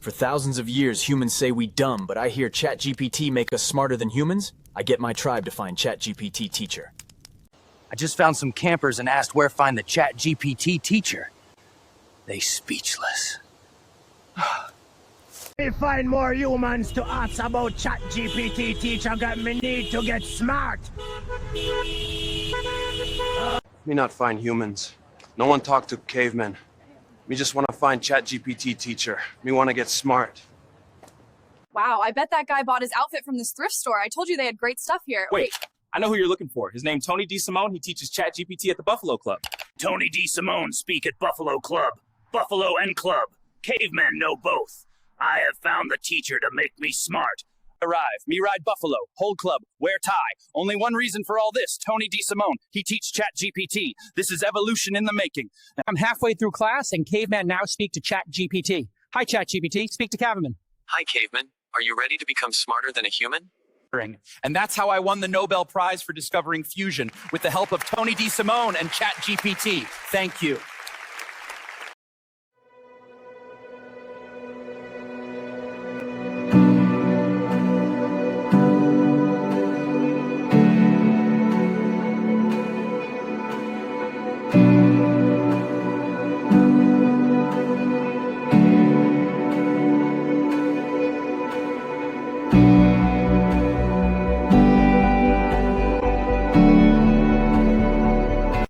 For thousands of years, humans say we dumb, but I hear ChatGPT make us smarter than humans. I get my tribe to find ChatGPT teacher. I just found some campers and asked where find the ChatGPT teacher. They speechless. We find more humans to ask about ChatGPT teacher got me need to get smart. Me not find humans. No one talk to cavemen. Me just want to find ChatGPT teacher. Me want to get smart. Wow, I bet that guy bought his outfit from this thrift store. I told you they had great stuff here. Wait, I know who you're looking for. His name's Tony DeSimone. He teaches ChatGPT at the Buffalo Club. Tony DeSimone speak at Buffalo Club. Buffalo and Club. Cavemen know both. I have found the teacher to make me smart. Arrive. Me ride Buffalo. Hold club. Wear tie. Only one reason for all this. Tony DeSimone. He teach ChatGPT. This is evolution in the making. I'm halfway through class, and caveman now speak to ChatGPT. Hi, ChatGPT. Speak to caveman. Hi, caveman. Are you ready to become smarter than a human? And that's how I won the Nobel Prize for discovering fusion with the help of Tony DeSimone and ChatGPT. Thank you.